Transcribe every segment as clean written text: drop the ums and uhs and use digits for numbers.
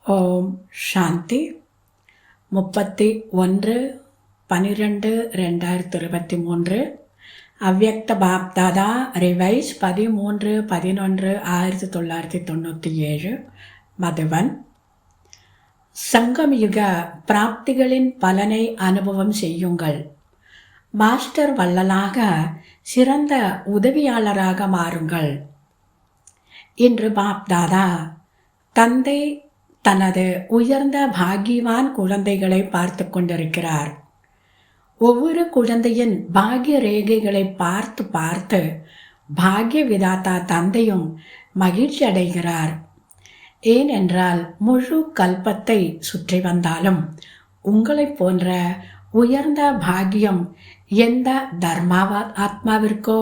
ஓம் சாந்தி 31/12/2023 அவ்யக்த பாப்தாதா ரிவைஸ் 13/11/1997 மதுவன். சங்கமயுக பிராப்திகளின் பலனை அனுபவம் செய்யுங்கள். மாஸ்டர் வள்ளலாக சிறந்த உதவியாளராக மாறுங்கள். இன்று பாப்தாதா தந்தை தனது உயர்ந்த பாகியவான் குழந்தைகளை பார்த்து கொண்டிருக்கிறார். ஒவ்வொரு குழந்தையின் பாகிய ரேகைகளை பார்த்து பார்த்து பாகிய விதாத்தா தந்தையும் மகிழ்ச்சி அடைகிறார். ஏனென்றால் முழு கல்பத்தை சுற்றி வந்தாலும் உங்களைப் போன்ற உயர்ந்த பாகியம் எந்த ஆத்மாவிற்கோ,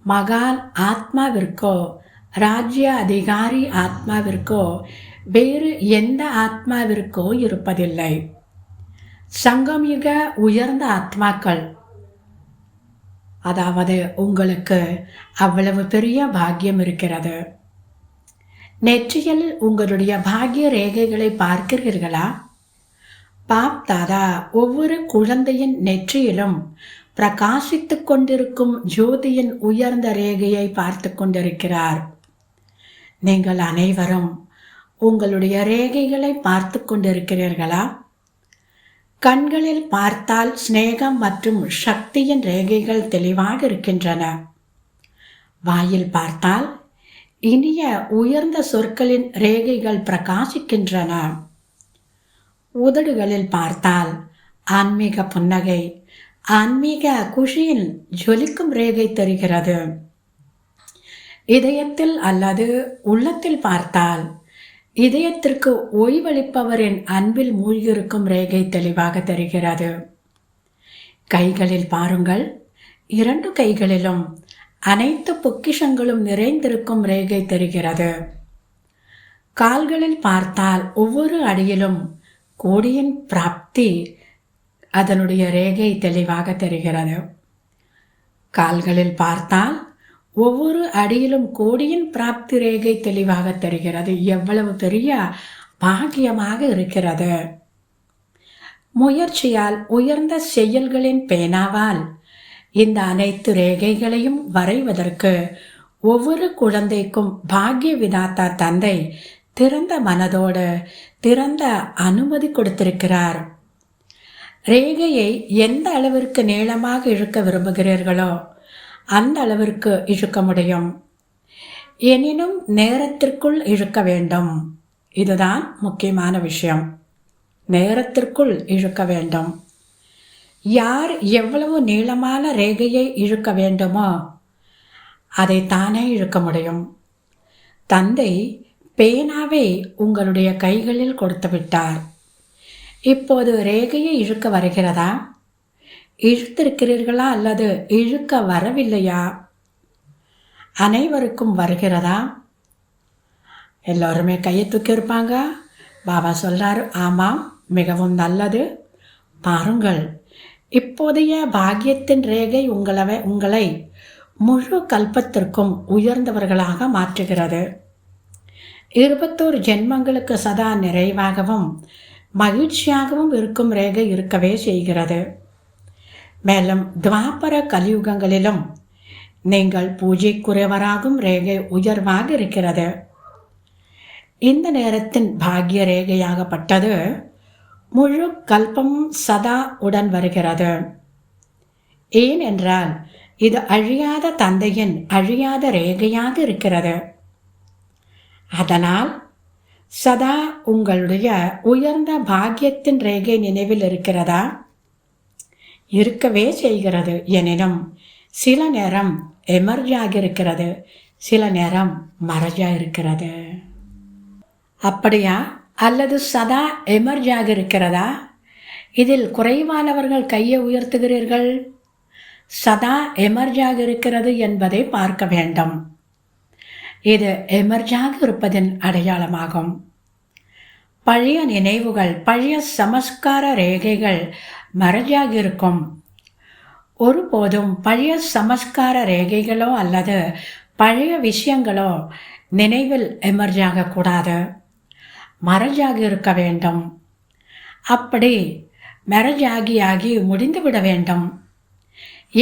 மகான் ஆத்மாவிற்கோ, ராஜ்ய அதிகாரி ஆத்மாவிற்கோ, வேறு எந்த ஆத்மாவிற்கோ இருப்பதில்லை. சங்கமயுக உயர்ந்த ஆத்மாக்கள், அதாவது உங்களுக்கு அவ்வளவு பெரிய பாக்கியம் இருக்கிறது. நெற்றியில் உங்களுடைய பாக்கிய ரேகைகளை பார்க்கிறீர்களா? பாப்தாதா ஒவ்வொரு குழந்தையின் நெற்றியிலும் பிரகாசித்துக் கொண்டிருக்கும் ஜோதியின் உயர்ந்த ரேகையை பார்த்து கொண்டிருக்கிறார். நீங்கள் அனைவரும் உங்களுடைய ரேகைகளை பார்த்து கொண்டிருக்கிறீர்களா? கண்களில் பார்த்தால் ஸ்நேகம் மற்றும் சக்தியின் ரேகைகள் தெளிவாக இருக்கின்றன. வாயில் பார்த்தால் இனிய உயர்ந்த சொற்களின் ரேகைகள் பிரகாசிக்கின்றன. உதடுகளில் பார்த்தால் ஆன்மீக புன்னகை, ஆன்மீக குஷியின் ஜொலிக்கும் ரேகை தெரிகிறது. இதயத்தில் அல்லது உள்ளத்தில் பார்த்தால் இதயத்திற்கு ஓய்வளிப்பவரின் அன்பில் மூழ்கியிருக்கும் ரேகை தெளிவாக தெரிகிறது. கைகளில் பாருங்கள், 2 கைகளிலும் அனைத்து பொக்கிஷங்களும் நிறைந்திருக்கும் ரேகை தெரிகிறது. கால்களில் பார்த்தால் ஒவ்வொரு அடியிலும் கோடியின் பிராப்தி, அதனுடைய ரேகை தெளிவாக தெரிகிறது. கால்களில் பார்த்தால் ஒவ்வொரு அடியிலும் கோடியின் பிராப்தி ரேகை தெளிவாக தெரிகிறது. எவ்வளவு பெரிய பாக்கியமாக இருக்கிறது! முயற்சியால், உயர்ந்த செயல்களின் பேனாவால் இந்த அனைத்து ரேகைகளையும் வரைவதற்கு ஒவ்வொரு குழந்தைக்கும் பாக்கிய விதாத்தா தந்தை திறந்த மனதோடு திறந்த அனுமதி கொடுத்திருக்கிறார். ரேகையை எந்த அளவிற்கு நீளமாக இழுக்க விரும்புகிறீர்களோ அந்த அளவிற்கு இழுக்க முடியும். எனினும் நேரத்திற்குள் இழுக்க வேண்டும். இதுதான் முக்கியமான விஷயம். நேரத்திற்குள் இழுக்க வேண்டும். யார் எவ்வளவு நீளமான ரேகையை இழுக்க வேண்டுமோ அதை தானே இழுக்க முடியும். தந்தை பேனாவை உங்களுடைய கைகளில் கொடுத்து விட்டார். இப்போது ரேகையை இழுக்க வருகிறதா? இழுத்திருக்கிறீர்களா அல்லது இழுக்க வரவில்லையா? அனைவருக்கும் வருகிறதா? எல்லோருமே கையை தூக்கியிருப்பாங்க. பாபா சொல்றாரு, ஆமாம், மிகவும் நல்லது. பாருங்கள், இப்போதைய பாக்கியத்தின் ரேகை உங்களை முழு கல்பத்திற்கும் உயர்ந்தவர்களாக மாற்றுகிறது. 21 ஜென்மங்களுக்கு சதா நிறைவாகவும் மகிழ்ச்சியாகவும் இருக்கும் ரேகை இருக்கவே செய்கிறது. மேலும் துவாபர கலியுகங்களிலும் நீங்கள் பூஜைக்குரியவராகும் ரேகை உயர்வாக இருக்கிறது. இந்த நேரத்தின் பாக்கிய ரேகையாகப்பட்டது முழு கல்பமும் சதா உடன் வருகிறது. ஏனென்றால் இது அழியாத தந்தையின் அழியாத ரேகையாக இருக்கிறது. அதனால் சதா உங்களுடைய உயர்ந்த பாக்கியத்தின் ரேகை நினைவில் இருக்கிறதா? இருக்கவே செய்கிறது. எனினும் சில நேரம் எமர்ஜாக இருக்கிறது, சில நேரம் மறைஜா இருக்கிறது. அப்படியா? அல்லது சதா எமர்ஜாக இருக்கிறதா? இதில் குறைவானவர்கள் கையை உயர்த்துகிறீர்கள். சதா எமர்ஜாக இருக்கிறது என்பதை பார்க்க வேண்டும். இது எமர்ஜாக இருப்பதின் அடையாளமாகும். பழைய நினைவுகள், பழைய சமஸ்கார ரேகைகள் மறைஜாக இருக்கும். ஒருபோதும் பழைய சமஸ்கார ரேகைகளோ அல்லது பழைய விஷயங்களோ நினைவில் எமர்ஜாக கூடாது. மரஜாகி இருக்க வேண்டும். அப்படி ஆகி முடிந்துவிட வேண்டும்.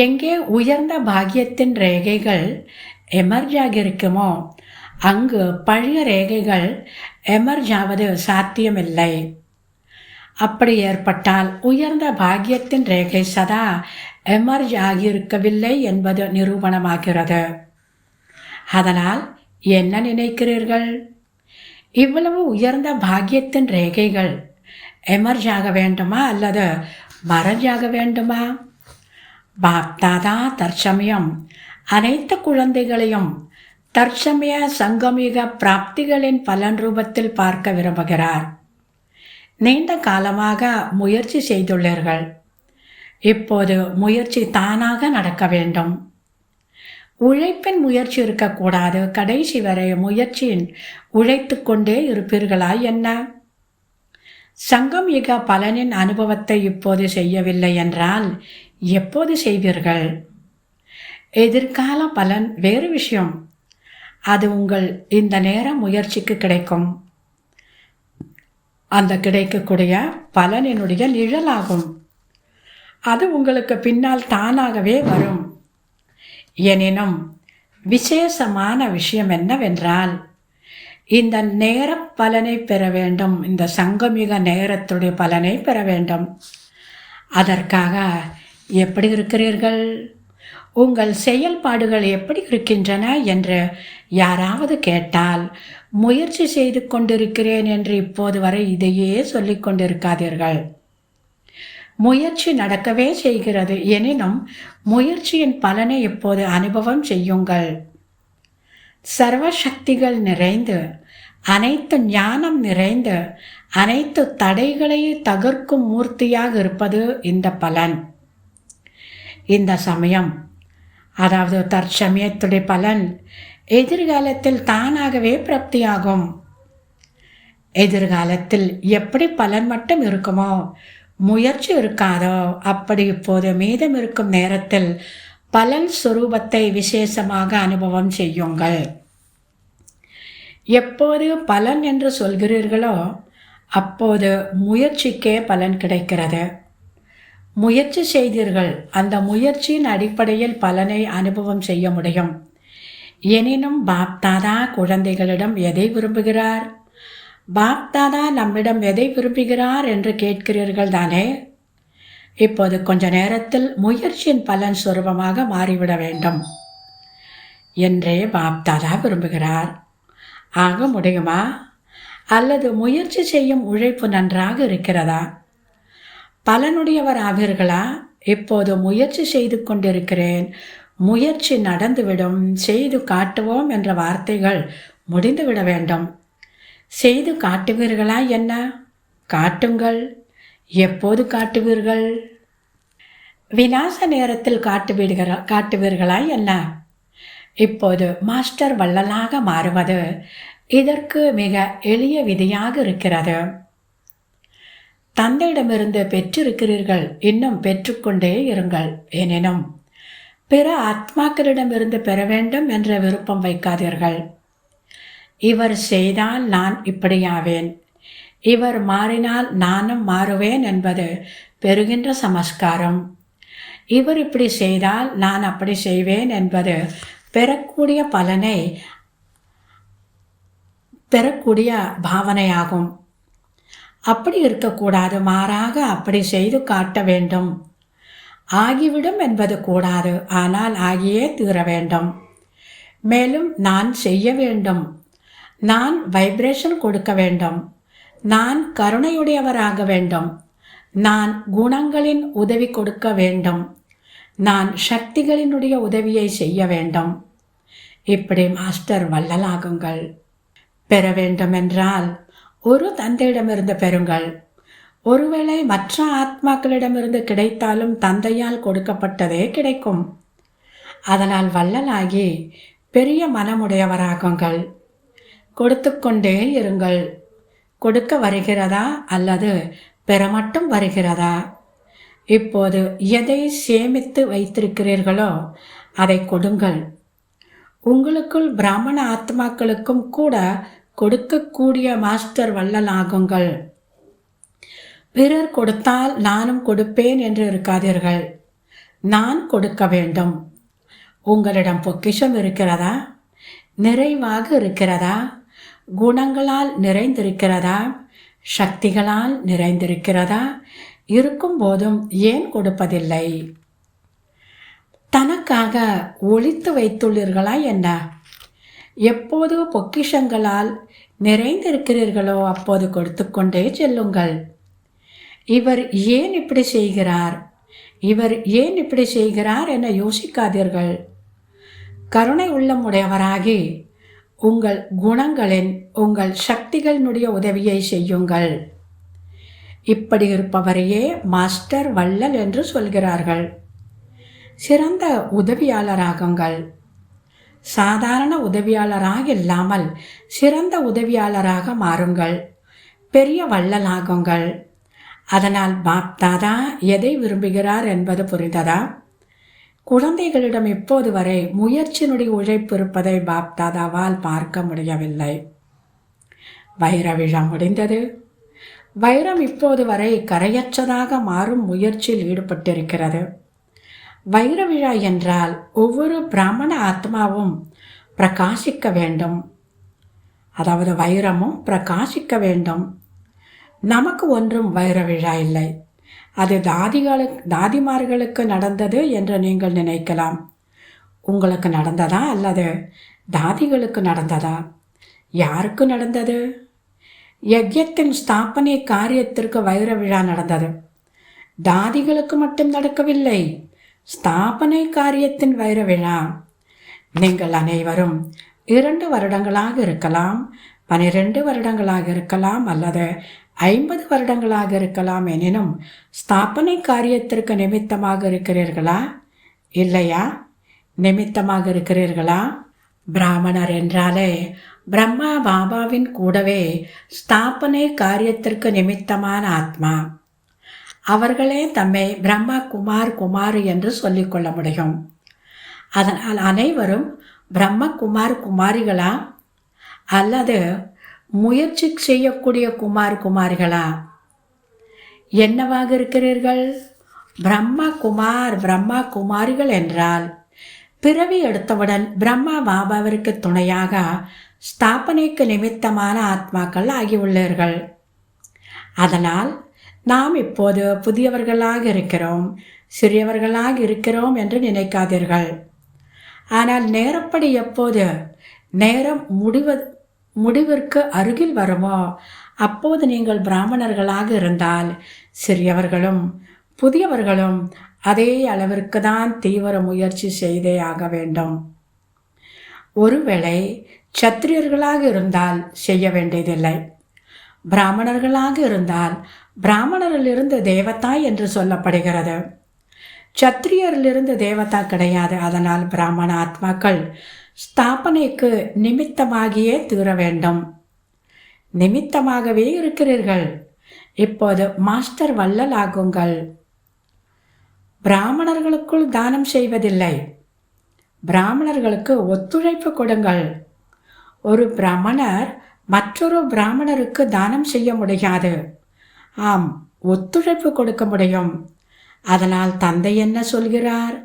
எங்கே உயர்ந்த பாக்கியத்தின் ரேகைகள் எமர்ஜாகி இருக்குமோ அங்கு பழைய ரேகைகள் எமர்ஜாவது சாத்தியமில்லை. அப்படி ஏற்பட்டால் உயர்ந்த பாக்கியத்தின் ரேகை சதா எமர்ஜ் ஆகியிருக்கவில்லை என்பது நிரூபணமாகிறது. அதனால் என்ன நினைக்கிறீர்கள்? இவ்வளவு உயர்ந்த பாக்கியத்தின் ரேகைகள் எமர்ஜ் ஆக வேண்டுமா அல்லது மரஜ் ஆக வேண்டுமா? பாப்தாதா தற்சமயம் அனைத்து குழந்தைகளையும் தற்சமய சங்கமிக பிராப்திகளின் பலன் ரூபத்தில் பார்க்க விரும்புகிறார். நீண்ட காலமாக முயற்சி செய்துள்ளீர்கள். இப்போது முயற்சி தானாக நடக்க வேண்டும். உழைப்பின் முயற்சி இருக்கக்கூடாது. கடைசி வரை முயற்சியின் உழைத்து கொண்டே இருப்பீர்களா என்ன? சங்கம் யுக பலனின் அனுபவத்தை இப்போது செய்யவில்லை என்றால் எப்போது செய்வீர்கள்? எதிர்கால பலன் வேறு விஷயம். அது உங்கள் இந்த நேர முயற்சிக்கு கிடைக்கும். அந்த கிடைக்கக்கூடிய பலனினுடைய நிழலாகும். அது உங்களுக்கு பின்னால் தானாகவே வரும். எனினும் விசேஷமான விஷயம் என்னவென்றால், இந்த நேர பலனை பெற வேண்டும். இந்த சங்கமிக நேரத்துடைய பலனை பெற வேண்டும். அதற்காக எப்படி இருக்கிறீர்கள்? உங்கள் செயல்பாடுகள் எப்படி இருக்கின்றன என்று யாராவது கேட்டால், முயற்சி செய்து கொண்டிருக்கிறேன் என்று இப்போது வரை இதையே சொல்லிக் கொண்டிருக்காதீர்கள். முயற்சி நடக்கவே செய்கிறது. எனினும் முயற்சியின் பலனை இப்போது அனுபவம் செய்யுங்கள். சர்வ சக்திகள் நிறைந்து, அனைத்து ஞானம் நிறைந்து, அனைத்து தடைகளை தகர்க்கும் மூர்த்தியாக இருப்பது இந்த பலன். இந்த சமயம், அதாவது தற்சமயத்துடைய பலன் எதிர்காலத்தில் தானாகவே பிராப்தியாகும். எதிர்காலத்தில் எப்படி பலன் மட்டும் இருக்குமோ, முயற்சி இருக்காதோ, அப்படி இப்போது மீதம் இருக்கும் நேரத்தில் பலன் சுரூபத்தை விசேஷமாக அனுபவம் செய்யுங்கள். எப்போது பலன் என்று சொல்கிறீர்களோ அப்போது முயற்சிக்கே பலன் கிடைக்கிறது. முயற்சி செய்தீர்கள், அந்த முயற்சியின் அடிப்படையில் பலனை அனுபவம் செய்ய முடியும். எனினும் பாப்தாதா குழந்தைகளிடம் எதை விரும்புகிறார்? பாப்தாதா நம்மிடம் எதை விரும்புகிறார் என்று கேட்கிறீர்கள் தானே? இப்போது கொஞ்ச நேரத்தில் முயற்சியின் பலன் சுரூபமாக மாறிவிட வேண்டும் என்றே பாப்தாதா விரும்புகிறார். ஆக முடியுமா? அல்லது முயற்சி செய்யும் உழைப்பு நன்றாக இருக்கிறதா? பலனுடையவர் ஆவீர்களா? இப்போது முயற்சி செய்து கொண்டிருக்கிறேன், முயற்சி நடந்துவிடும், செய்து காட்டுவோம் என்ற வார்த்தைகள் முடிந்துவிட வேண்டும். செய்து காட்டுவீர்களா என்ன? காட்டுங்கள். எப்போது காட்டுவீர்கள்? விநாச நேரத்தில் காட்டுவீர்களா என்ன? இப்போது மாஸ்டர் வள்ளலாக மாறுவது இதற்கு மிக எளிய விதியாக இருக்கிறது. தந்தையிடமிருந்து பெற்றிருக்கிறீர்கள், இன்னும் பெற்றுக்கொண்டே இருங்கள். எனினும் பிற ஆத்மாக்களிடமிருந்து பெற வேண்டும் என்ற விருப்பம் வைக்காதீர்கள். இவர் செய்தால் நான் இப்படியாவேன், இவர் மாறினால் நானும் மாறுவேன் என்பது பெறுகின்ற சமஸ்காரம். இவர் இப்படி செய்தால் நான் அப்படி செய்வேன் என்பது பெறக்கூடிய பலனை பெறக்கூடிய பாவனையாகும். அப்படி இருக்கக்கூடாது. மாறாக அப்படி செய்து காட்ட வேண்டும். ஆகிவிடும் என்பது கூடாது, ஆனால் ஆகியே தீர வேண்டும். மேலும் நான் செய்ய வேண்டும், நான் வைப்ரேஷன் கொடுக்க வேண்டும், நான் கருணையுடையவராக வேண்டும், நான் குணங்களின் உதவி கொடுக்க வேண்டும், நான் சக்திகளினுடைய உதவியை செய்ய வேண்டும். இப்படி மாஸ்டர் வள்ளலாகுங்கள். பெற வேண்டுமென்றால் ஒரு தந்தையிடமிருந்து பெறுங்கள். ஒருவேளை மற்ற ஆத்மாக்களிடமிருந்து கிடைத்தாலும் தந்தையால் கொடுக்கப்பட்டதே கிடைக்கும். அதனால் வள்ளலாகி பெரிய மனமுடையவராகுங்கள். கொடுத்து கொண்டே இருங்கள். கொடுக்க வருகிறதா அல்லது பெற மட்டும் வருகிறதா? இப்போது எதை சேமித்து வைத்திருக்கிறீர்களோ அதை கொடுங்கள். உங்களுக்குள் பிராமண ஆத்மாக்களுக்கும் கூட கொடுக்கக்கூடிய மாஸ்டர் வள்ளலாகுங்கள். பிறர் கொடுத்தால் நானும் கொடுப்பேன் என்று இருக்காதீர்கள். நான் கொடுக்க வேண்டும். உங்களிடம் பொக்கிஷம் இருக்கிறதா? நிறைவாக இருக்கிறதா? குணங்களால் நிறைந்திருக்கிறதா? சக்திகளால் நிறைந்திருக்கிறதா? இருக்கும் போதும் ஏன் கொடுப்பதில்லை? தனக்காக ஒளித்து வைத்துள்ளீர்களா என்ன? எப்போது பொக்கிஷங்களால் நிறைந்திருக்கிறீர்களோ அப்போது கொடுத்து கொண்டே செல்லுங்கள். இவர் ஏன் இப்படி செய்கிறார், இவர் ஏன் இப்படி செய்கிறார் என யோசிக்காதீர்கள். கருணை உள்ளமுடையவராகி உங்கள் குணங்களின், உங்கள் சக்திகளினுடைய உதவியை செய்யுங்கள். இப்படி இருப்பவரையே மாஸ்டர் வள்ளல் என்று சொல்கிறார்கள். சிறந்த உதவியாளராகுங்கள். சாதாரண உதவியாளராக இல்லாமல் சிறந்த உதவியாளராக மாறுங்கள். பெரிய வள்ளலாகுங்கள். அதனால் பாப்தாதா எதை விரும்புகிறார் என்பது புரிந்ததா? குழந்தைகளிடம் இப்போது வரை முயற்சியினுடைய உழைப்பு இருப்பதை பாப்தாதாவால் பார்க்க முடியவில்லை. வைர விழா முடிந்தது. வைரம் இப்போது வரை கரையற்றதாக மாறும் முயற்சியில் ஈடுபட்டிருக்கிறது. வைர விழா என்றால் ஒவ்வொரு பிராமண ஆத்மாவும் பிரகாசிக்க வேண்டும். அதாவது வைரமும் பிரகாசிக்க வேண்டும். நமக்கு ஒன்றும் வைர விழா இல்லை. அது தாதிமார்களுக்கு நடந்தது என்று நீங்கள் நினைக்கலாம். உங்களுக்கு நடந்ததா அல்லது தாதிகளுக்கு நடந்ததா? யாருக்கு நடந்தது? யஜ்யத்தின் ஸ்தாபனை காரியத்திற்கு வைர விழா நடந்தது. தாதிகளுக்கு மட்டும் நடக்கவில்லை, ஸ்தாபனை காரியத்தின் வைர விழா. நீங்கள் அனைவரும் 2 வருடங்களாக இருக்கலாம், 12 வருடங்களாக இருக்கலாம், அல்லது 50 வருடங்களாக இருக்கலாம். எனினும் ஸ்தாபனை காரியத்திற்கு நிமித்தமாக இருக்கிறீர்களா இல்லையா? நிமித்தமாக இருக்கிறீர்களா? பிராமணர் என்றாலே பிரம்மா பாபாவின் கூடவே ஸ்தாபனை காரியத்திற்கு நிமித்தமான ஆத்மா. அவர்களே தம்மை பிரம்மா குமார் குமாரி என்று சொல்லிக்கொள்ள முடியும். அதனால் அனைவரும் பிரம்ம குமார் குமாரிகளா அல்லது முயற்சி செய்யக்கூடிய குமார் குமாரிகளா? என்னவாக இருக்கிறீர்கள்? பிரம்மா குமார் பிரம்மா குமாரிகள் என்றால் பிறவி எடுத்தவுடன் பிரம்மா பாபாவிற்கு துணையாக ஸ்தாபனைக்கு நிமித்தமான ஆத்மாக்கள் ஆகியுள்ளீர்கள். அதனால் நாம் இப்போது புதியவர்களாக இருக்கிறோம், சிறியவர்களாக இருக்கிறோம் என்று நினைக்காதீர்கள். ஆனால் நேரப்படி எப்போது நேரம் முடிவிற்கு அருகில் வருமோ அப்போது நீங்கள் பிராமணர்களாக இருந்தால் சிறியவர்களும் புதியவர்களும் அதே அளவிற்கு தான் தீவிர முயற்சி செய்தே ஆக வேண்டும். ஒருவேளை சத்திரியர்களாக இருந்தால் செய்ய வேண்டியதில்லை. பிராமணர்களாக இருந்தால் பிராமணரிலிருந்து தேவதா என்று சொல்லப்படுகிறது. சத்திரியரிலிருந்து தேவதா கிடையாது. அதனால் பிராமண ஆத்மாக்கள் ஸ்தாபனைக்கு நிமித்தமாகியே தீர வேண்டும். நிமித்தமாகவே இருக்கிறீர்கள். இப்போது மாஸ்டர் வள்ளல் ஆகுங்கள். பிராமணர்களுக்குள் தானம் செய்வதில்லை, பிராமணர்களுக்கு ஒத்துழைப்பு கொடுங்கள். ஒரு பிராமணர் மற்றொரு பிராமணருக்கு தானம் செய்ய முடியாது. ஆம், ஒத்துழைப்பு கொடுக்க முடியும். அதனால் தந்தை என்ன சொல்கிறார்?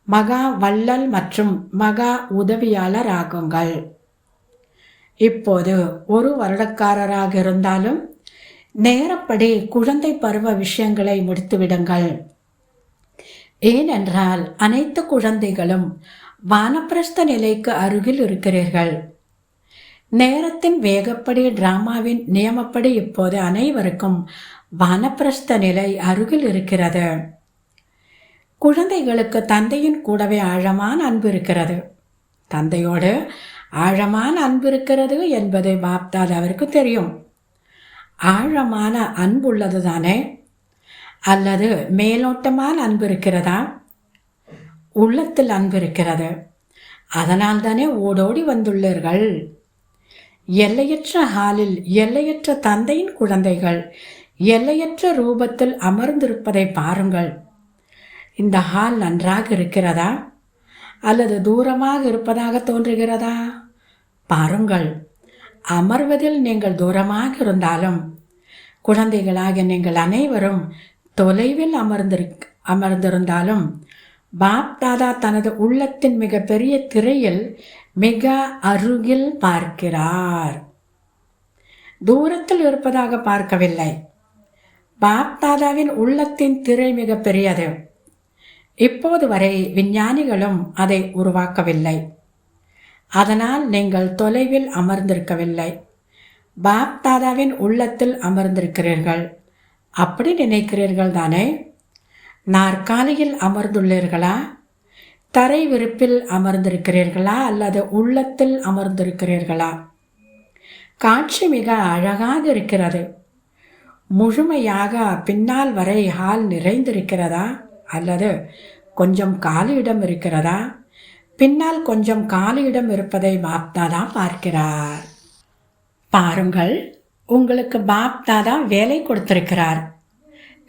மகா வள்ளல் மற்றும் மகா உதவியாளர் ஆகுங்கள். இப்போது 1 வருடக்காரராக இருந்தாலும் நேரப்படி குழந்தை பருவ விஷயங்களை முடித்துவிடுங்கள். ஏனென்றால் அனைத்து குழந்தைகளும் வானப்பிரஸ்த நிலைக்கு அருகில் இருக்கிறீர்கள். நேரத்தின் வேகப்படி டிராமாவின் நியமப்படி இப்போது அனைவருக்கும் வானப்பிரஸ்த நிலை அருகில் இருக்கிறது. குழந்தைகளுக்கு தந்தையின் கூடவே ஆழமான அன்பு இருக்கிறது. தந்தையோடு ஆழமான அன்பு இருக்கிறது என்பது பாப்தாதாவிற்கு தெரியும். ஆழமான அன்புள்ளது தானே? அல்லது மேலோட்டமான அன்பு இருக்கிறதா? உள்ளத்தில் அன்பு இருக்கிறது. அதனால் தானே ஓடோடி வந்துள்ளீர்கள். எல்லையற்ற ஹாலில் எல்லையற்ற தந்தையின் குழந்தைகள் எல்லையற்ற ரூபத்தில் அமர்ந்திருப்பதை பாருங்கள். இந்த ஹால் நன்றாக இருக்கிறதா அல்லது தூரமாக இருப்பதாக தோன்றுகிறதா? பாருங்கள். அமர்வதில் நீங்கள் தூரமாக இருந்தாலும் குழந்தைகளாக நீங்கள் அனைவரும் தொலைவில் அமர்ந்திருந்தாலும் பாப் தாதா தனது உள்ளத்தின் மிக பெரிய திரையில் மிக அருகில் பார்க்கிறார். தூரத்தில் இருப்பதாக பார்க்கவில்லை. பாப் தாதாவின் உள்ளத்தின் திரை மிக பெரியது. இப்போது வரை விஞ்ஞானிகளும் அதை உருவாக்கவில்லை. அதனால் நீங்கள் தொலைவில் அமர்ந்திருக்கவில்லை. பாப் தாதாவின் உள்ளத்தில் அமர்ந்திருக்கிறீர்கள். அப்படி நினைக்கிறீர்கள் தானே? நாற்காலியில் அமர்ந்துள்ளீர்களா? தரை விரிப்பில் அமர்ந்திருக்கிறீர்களா அல்லது உள்ளத்தில் அமர்ந்திருக்கிறீர்களா? காட்சி மிக அழகாக இருக்கிறது. முழுமையாக பின்னால் வரை ஹால் நிறைந்திருக்கிறதா அல்லது கொஞ்சம் காலியிடம் இருக்கிறதா? பின்னால் கொஞ்சம் காலியிடம் இருப்பதை பாப் தாதா பார்க்கிறார். பாருங்கள், உங்களுக்கு பாப் தாதா வேலை கொடுத்திருக்கிறார்.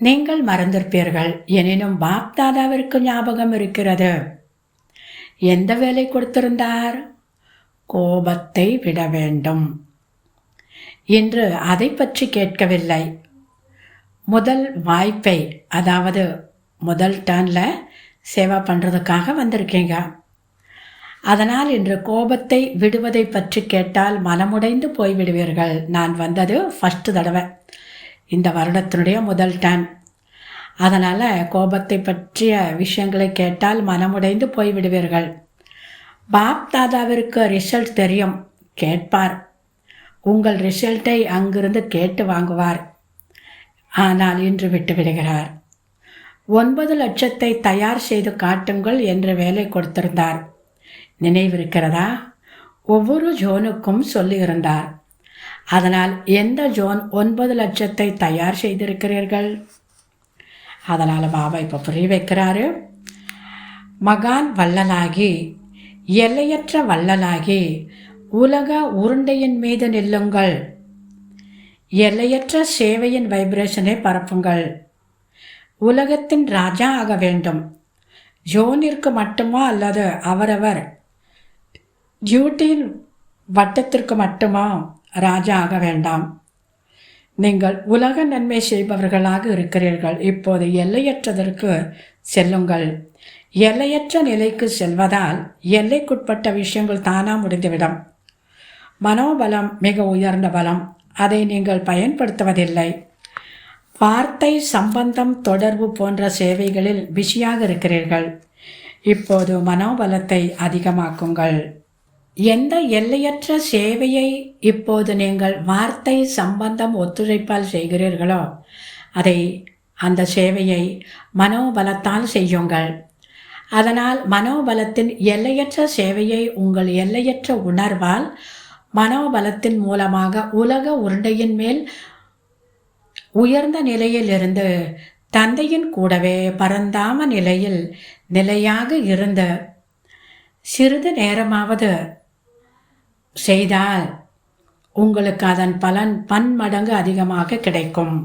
நீங்கள் மறந்திருப்பீர்கள். எனினும் பாப் தாதாவிற்கு ஞாபகம் இருக்கிறது. எந்த வேலை கொடுத்திருந்தார்? கோபத்தை விட வேண்டும். இன்று அதை பற்றி கேட்கவில்லை. முதல் வாய்ப்பை, அதாவது முதல் டர்னில் சேவா பண்ணுறதுக்காக வந்திருக்கீங்க. அதனால் இன்று கோபத்தை விடுவதை பற்றி கேட்டால் மனமுடைந்து போய்விடுவீர்கள். நான் வந்தது ஃபஸ்ட்டு தடவை, இந்த வருடத்தினுடைய முதல் டர்ன். அதனால் கோபத்தை பற்றிய விஷயங்களை கேட்டால் மனமுடைந்து போய்விடுவீர்கள். பாப் தாதாவிற்கு ரிசல்ட் தெரியும், கேட்பார். உங்கள் ரிசல்ட்டை அங்கிருந்து கேட்டு வாங்குவார். ஆனால் இன்று விட்டு விடுகிறார். 9 லட்சத்தை தயார் செய்து காட்டுங்கள் என்று வேலை கொடுத்திருந்தார். நினைவிருக்கிறதா? ஒவ்வொரு ஜோனுக்கும் சொல்லியிருந்தார். அதனால் எந்த ஜோன் 9 லட்சத்தை தயார் செய்திருக்கிறீர்கள்? அதனால் பாபா இப்போ புரிய வைக்கிறாரு. மகான் வள்ளலாகி, எல்லையற்ற வள்ளலாகி உலக உருண்டையின் மீது நில்லுங்கள். எல்லையற்ற சேவையின் வைப்ரேஷனை பரப்புங்கள். உலகத்தின் ராஜா ஆக வேண்டும். ஜோனிற்கு மட்டுமா அல்லது அவரவர் டியூட்டியின் வட்டத்திற்கு மட்டுமா ராஜா ஆக வேண்டாம். நீங்கள் உலக நன்மை செய்பவர்களாக இருக்கிறீர்கள். இப்போது எல்லையற்றதற்கு செல்லுங்கள். எல்லையற்ற நிலைக்கு செல்வதால் எல்லைக்குட்பட்ட விஷயங்கள் தானாக முடிந்துவிடும். மனோபலம் மிக உயர்ந்த பலம். அதை நீங்கள் பயன்படுத்துவதில்லை. வார்த்தை, சம்பந்தம், தொடர்பு போன்ற சேவைகளில் பிஸியாக இருக்கிறீர்கள். இப்போது மனோபலத்தை அதிகமாக்குங்கள். எந்த எல்லையற்ற சேவையை இப்போது நீங்கள் வார்த்தை, சம்பந்தம், ஒத்துழைப்பால் செய்கிறீர்களோ அந்த சேவையை மனோபலத்தால் செய்யுங்கள். அதனால் மனோபலத்தின் எல்லையற்ற சேவையை உங்கள் எல்லையற்ற உணர்வால் மனோபலத்தின் மூலமாக உலக உருண்டையின் மேல் உயர்ந்த நிலையிலிருந்து தந்தையின் கூடவே பரந்தாம நிலையில் நிலையாக இருந்து சிறிது நேரமாவது செய்தால் உங்களுக்கு அதன் பலன் பன்மடங்கு அதிகமாக கிடைக்கும்.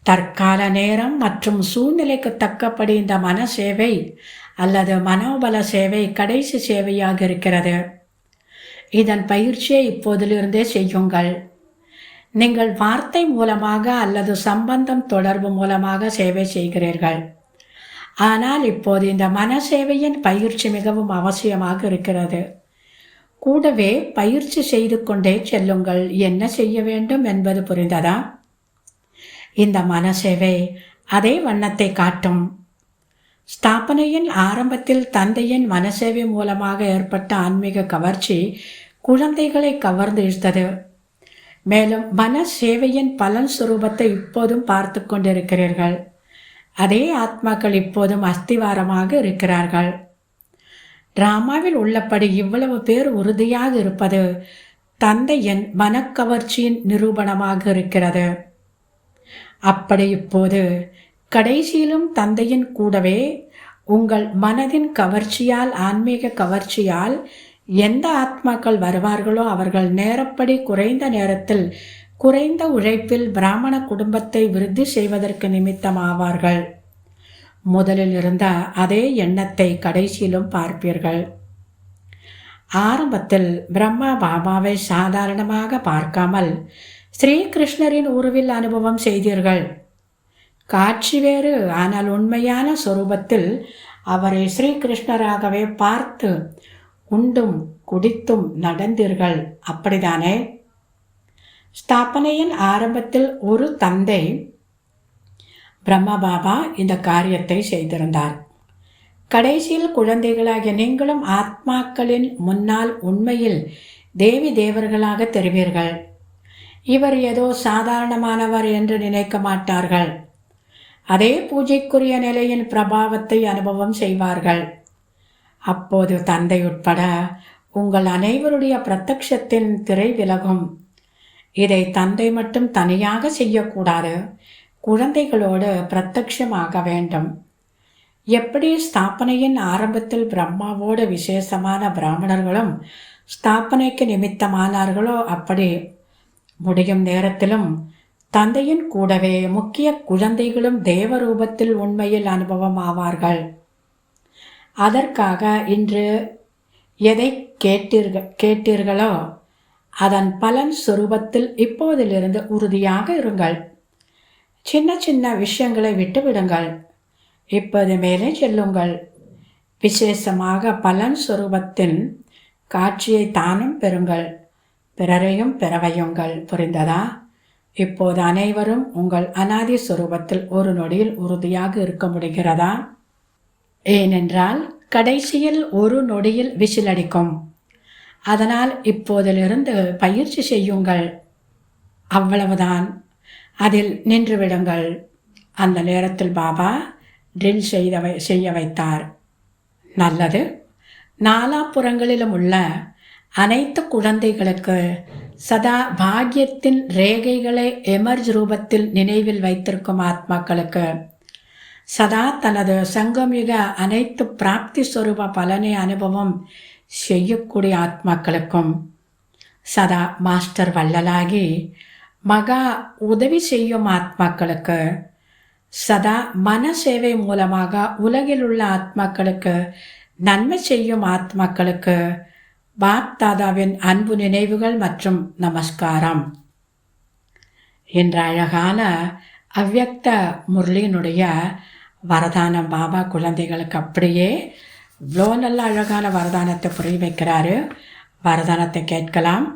தற்கால நேரம் மற்றும் சூழ்நிலைக்கு தக்கப்படி இந்த மன சேவை அல்லது மனோபல சேவை கடைசி சேவையாக இருக்கிறது. இதன் பயிற்சியை இப்போதிலிருந்தே செய்யுங்கள். நீங்கள் வார்த்தை மூலமாக அல்லது சம்பந்தம் தொடர்பு மூலமாக சேவை செய்கிறீர்கள். ஆனால் இப்போது இந்த மன சேவையின் பயிற்சி மிகவும் அவசியமாக இருக்கிறது. கூடவே பயிற்சி செய்து கொண்டே செல்லுங்கள். என்ன செய்ய வேண்டும் என்பது புரிந்ததா? இந்த மன சேவை அதே வண்ணத்தை காட்டும். ஸ்தாபனையின் ஆரம்பத்தில் தந்தையின் மனசேவை மூலமாக ஏற்பட்ட ஆன்மீக கவர்ச்சி குழந்தைகளை கவர்ந்து இழுத்தது. மேலும் மன சேவையின் பலன் சுரூபத்தை இப்போதும் பார்த்து கொண்டிருக்கிறீர்கள். அதே ஆத்மாக்கள் இப்போதும் அஸ்திவாரமாக இருக்கிறார்கள். டிராமாவில் உள்ளபடி இவ்வளவு பேர் உறுதியாக இருப்பது தந்தையின் மனக்கவர்ச்சியின் நிரூபணமாக இருக்கிறது. அப்படி இப்போது கடைசியிலும் தந்தையின் கூடவே உங்கள் மனதின் கவர்ச்சியால், ஆன்மீக கவர்ச்சியால் எந்த ஆத்மாக்கள் வருவார்களோ அவர்கள் நேரப்படி குறைந்த நேரத்தில் குறைந்த உழைப்பில் பிராமண குடும்பத்தை விருத்தி செய்வதற்கு நிமித்தமாவார்கள். முதலில் இருந்த அதே எண்ணத்தை கடைசியிலும் பார்ப்பீர்கள். ஆரம்பத்தில் பிரம்மா பாபாவை சாதாரணமாக பார்க்காமல் ஸ்ரீகிருஷ்ணரின் உருவில் அனுபவம் செய்தீர்கள். காட்சி வேறு, ஆனால் உண்மையான சொரூபத்தில் அவரை ஸ்ரீகிருஷ்ணராகவே பார்த்து உண்டும் குடித்தும் நடந்தீர்கள். அப்படிதானே? ஸ்தாபனையின் ஆரம்பத்தில் ஒரு தந்தை பிரம்மா பாபா இந்த காரியத்தை செய்திருந்தார். கடைசியில் குழந்தைகளாகிய நீங்களும் ஆத்மாக்களின் முன்னால் உண்மையில் தேவி தேவர்களாக தெரிவீர்கள். இவர் ஏதோ சாதாரணமானவர் என்று நினைக்க மாட்டார்கள். அதே பூஜைக்குரிய நிலையின் பிரபாவத்தை அனுபவம் செய்வார்கள். அப்போது தந்தை உட்பட உங்கள் அனைவருடைய பிரத்யக்ஷத்தின் திரை விலகும். இதை தந்தை மட்டும் தனியாக செய்யக்கூடாது, குழந்தைகளோடு பிரத்யக்ஷமாக வேண்டும். எப்படி ஸ்தாபனையின் ஆரம்பத்தில் பிரம்மாவோடு விசேஷமான பிராமணர்களும் ஸ்தாபனைக்கு நிமித்தமானார்களோ, அப்படி முடியும் நேரத்திலும் தந்தையின் கூடவே முக்கிய குழந்தைகளும் தேவரூபத்தில் உண்மையில் அனுபவம் ஆவார்கள். அதற்காக இன்று எதை கேட்டீர்களோ அதன் பலன் சுரூபத்தில் இப்போதிலிருந்து உறுதியாக இருங்கள். சின்ன சின்ன விஷயங்களை விட்டுவிடுங்கள். இப்போது மேலே செல்லுங்கள். விசேஷமாக பலன் சுரூபத்தின் காட்சியை தானும் பெறுங்கள், பிறரையும் பெறவையுங்கள். புரிந்ததா? இப்போது அனைவரும் உங்கள் அனாதி சுரூபத்தில் ஒரு நொடியில் உறுதியாக இருக்க முடிகிறதா? ஏனென்றால் கடைசியில் ஒரு நொடியில் விசிலடிக்கும். அதனால் இப்போதிலிருந்து பயிற்சி செய்யுங்கள். அவ்வளவுதான். அதில் நின்றுவிடுங்கள். அந்த நேரத்தில் பாபா ட்ரில் செய்ய வைத்தார். நல்லது. நாலாபுறங்களிலும் உள்ள அனைத்து குழந்தைகளுக்கு சதா பாக்கியத்தின் ரேகைகளை எமர்ஜ் ரூபத்தில் நினைவில் வைத்திருக்கும் ஆத்மாக்களுக்கு, சதா தனது சங்கம்யுக அனைத்து பிராப்தி ஸ்வரூப பலனை அனுபவம் செய்யக்கூடிய ஆத்மாக்களுக்கும், சதா மாஸ்டர் வள்ளலாகி மகா உதவி செய்யும் ஆத்மாக்களுக்கு, சதா மன சேவை மூலமாக உலகில் உள்ள ஆத்மாக்களுக்கு நன்மை செய்யும் ஆத்மாக்களுக்கு பாப் தாதாவின் அன்பு நினைவுகள் மற்றும் நமஸ்காரம். என்ற அழகான அவ்யக்த முரளியினுடைய வரதானம் பாபா குழந்தைகளுக்கு அப்படியே இவ்வளோ நல்ல அழகான வரதானத்தை புரிய வைக்கிறாரு. வரதானத்தை கேட்கலாம்.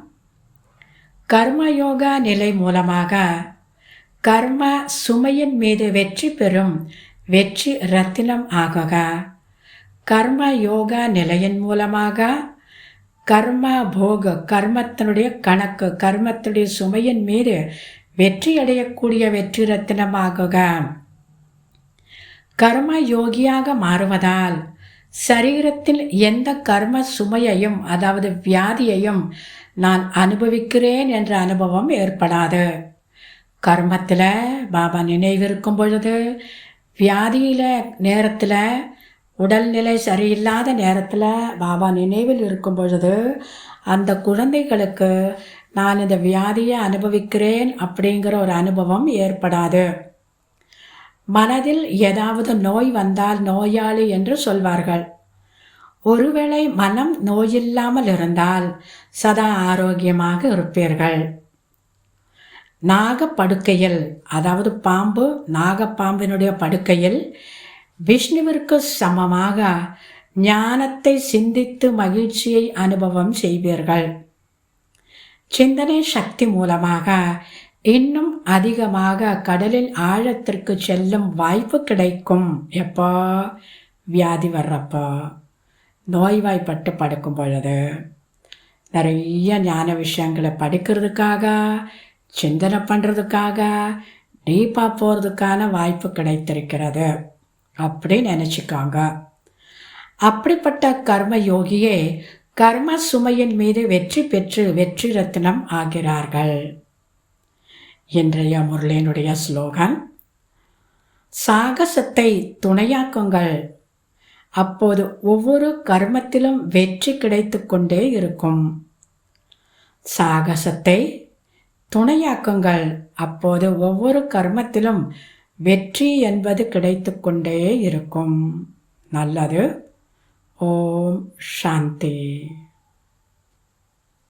கர்மயோகா நிலை மூலமாக கர்ம சுமையின் மீது வெற்றி பெறும் வெற்றி ரத்தினம் ஆகுக. கர்ம யோகா நிலையின் மூலமாக கர்ம போக கர்மத்தினுடைய கணக்கு, கர்மத்துடைய சுமையின் மீது வெற்றி அடையக்கூடிய வெற்றி ரத்தினமாகுக. கர்ம யோகியாக மாறுவதால் சரீரத்தில் எந்த கர்ம சுமையையும், அதாவது வியாதியையும் நான் அனுபவிக்கிறேன் என்ற அனுபவம் ஏற்படாது. கர்மத்தில் பாபா நினைவிருக்கும் பொழுது, வியாதியில் நேரத்தில், உடல்நிலை சரியில்லாத நேரத்தில் பாபா நினைவில் இருக்கும் பொழுது அந்த குழந்தைகளுக்கு நான் இந்த வியாதியை அனுபவிக்கிறேன் அப்படிங்கிற ஒரு அனுபவம் ஏற்படாது. மனதில் ஏதாவது நோய் வந்தால் நோயாளி என்று சொல்வார்கள். ஒருவேளை மனம் நோயில்லாமல் இருந்தால் சதா ஆரோக்கியமாக இருப்பீர்கள். நாகப்படுக்கையில், அதாவது பாம்பு, நாகப்பாம்பினுடைய படுக்கையில் விஷ்ணுவிற்கு சமமாக ஞானத்தை சிந்தித்து மகிழ்ச்சியை அனுபவம் செய்வீர்கள். சிந்தனை சக்தி மூலமாக இன்னும் அதிகமாக கடலில் ஆழத்திற்கு செல்லும் வாய்ப்பு கிடைக்கும். எப்போ? வியாதி வர்றப்போ, நோய்வாய்ப்பட்டு படுக்கும் பொழுது, நிறைய ஞான விஷயங்களை படிக்கிறதுக்காக, சிந்தனை பண்ணுறதுக்காக, டீப்பாக போகிறதுக்கான வாய்ப்பு கிடைத்திருக்கிறது. அப்படி நினச்சிக்காங்க. அப்படிப்பட்ட கர்ம யோகியே கர்ம சுமையின் மீது வெற்றி பெற்று வெற்றி ரத்தினம் ஆகிறார்கள். இன்றைய முரளியினுடைய ஸ்லோகன்: சாகசத்தை துணையாக்குங்கள். அப்போது ஒவ்வொரு கர்மத்திலும் வெற்றி கிடைத்து கொண்டே இருக்கும். சாகசத்தை துணையாக்குங்கள். அப்போது ஒவ்வொரு கர்மத்திலும் வெற்றி என்பது கிடைத்து கொண்டே இருக்கும். நல்லது. ஓம் சாந்தி.